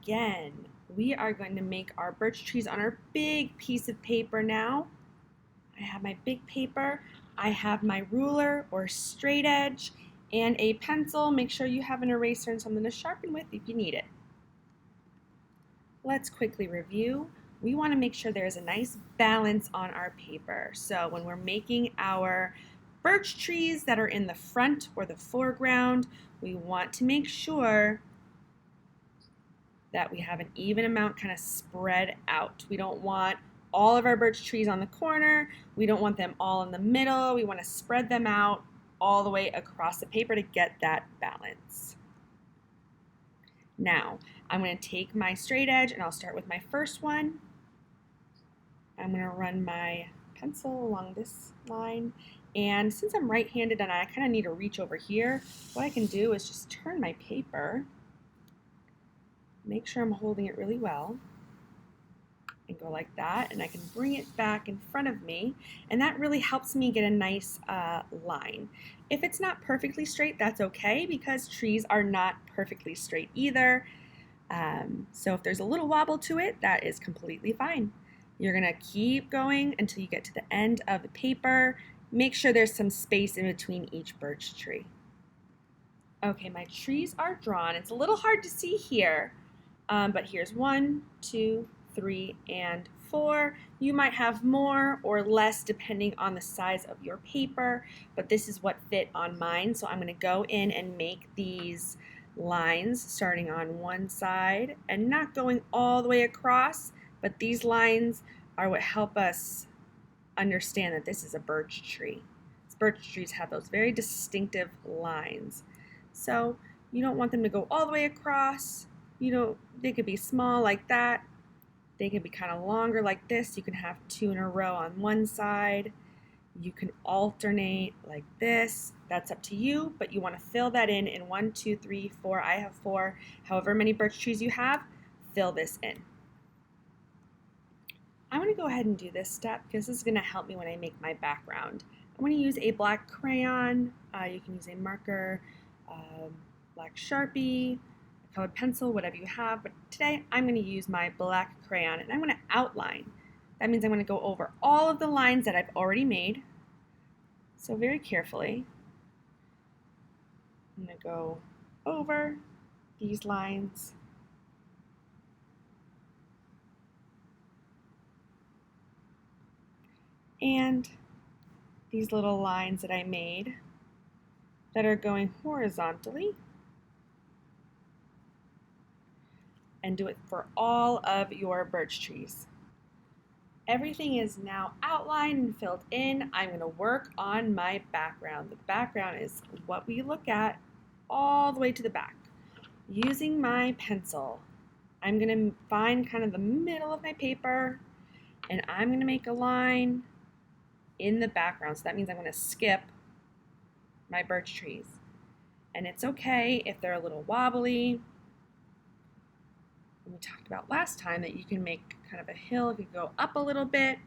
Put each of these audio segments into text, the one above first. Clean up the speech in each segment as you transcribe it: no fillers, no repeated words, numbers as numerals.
Again, we are going to make our birch trees on our big piece of paper now. I have my big paper, I have my ruler or straight edge, and a pencil. Make sure you have an eraser and something to sharpen with if you need it. Let's quickly review. We want to make sure there's a nice balance on our paper. So when we're making our birch trees that are in the front or the foreground, we want to make sure that we have an even amount kind of spread out. We don't want all of our birch trees on the corner. We don't want them all in the middle. We want to spread them out all the way across the paper to get that balance. Now, I'm going to take my straight edge and I'll start with my first one. I'm going to run my pencil along this line. And since I'm right-handed and I kind of need to reach over here, what I can do is just turn my paper, make sure I'm holding it really well, and go like that, and I can bring it back in front of me, and that really helps me get a nice line. If it's not perfectly straight, that's okay, because trees are not perfectly straight either. So if there's a little wobble to it, that is completely fine. You're gonna keep going until you get to the end of the paper. Make sure there's some space in between each birch tree. Okay, my trees are drawn. It's a little hard to see here, but here's 1, 2, 3, and 4. You might have more or less depending on the size of your paper, but this is what fit on mine. So I'm going to go in and make these lines starting on one side and not going all the way across, but these lines are what help us understand that this is a birch tree. Birch trees have those very distinctive lines. So you don't want them to go all the way across. They could be small like that. They can be kind of longer like this. You can have 2 in a row on one side. You can alternate like this. That's up to you, but you want to fill that in 1, 2, 3, 4. I have 4. However many birch trees you have, fill this in. I'm going to go ahead and do this step because this is going to help me when I make my background. I'm going to use a black crayon. You can use a marker, black Sharpie, a colored pencil, whatever you have. But today I'm going to use my black crayon and I'm going to outline. That means I'm going to go over all of the lines that I've already made. So very carefully, I'm going to go over these lines. And these little lines that I made that are going horizontally, and do it for all of your birch trees. Everything is now outlined and filled in. I'm going to work on my background. The background is what we look at all the way to the back. Using my pencil, I'm going to find kind of the middle of my paper, and I'm going to make a line in the background. So that means I'm going to skip my birch trees. And it's okay if they're a little wobbly. We talked about last time that you can make kind of a hill. If you go up a little bit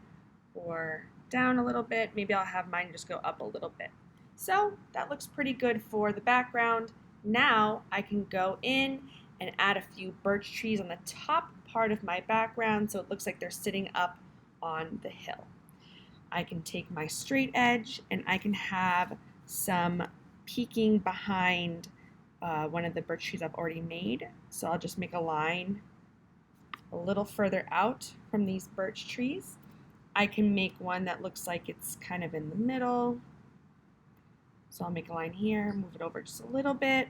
or down a little bit, maybe I'll have mine just go up a little bit. So that looks pretty good for the background. Now I can go in and add a few birch trees on the top part of my background so it looks like they're sitting up on the hill. I can take my straight edge and I can have some peeking behind one of the birch trees I've already made. So I'll just make a line a little further out from these birch trees. I can make one that looks like it's kind of in the middle. So I'll make a line here, move it over just a little bit,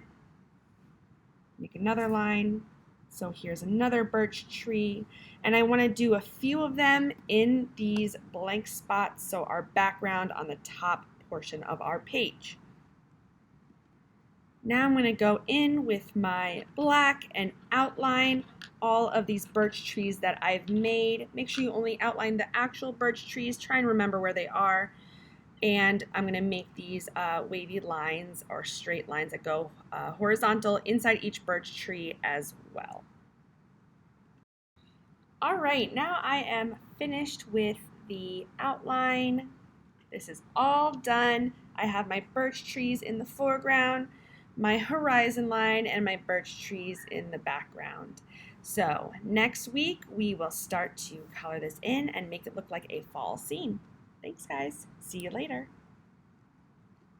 make another line. So here's another birch tree, and I want to do a few of them in these blank spots, so our background on the top portion of our page. Now I'm going to go in with my black and outline all of these birch trees that I've made. Make sure you only outline the actual birch trees. Try and remember where they are. And I'm going to make these wavy lines or straight lines that go horizontal inside each birch tree as well. All right, now I am finished with the outline. This is all done. I have my birch trees in the foreground. my horizon line and my birch trees in the background. So next week we will start to color this in and make it look like a fall scene. Thanks guys. See you later.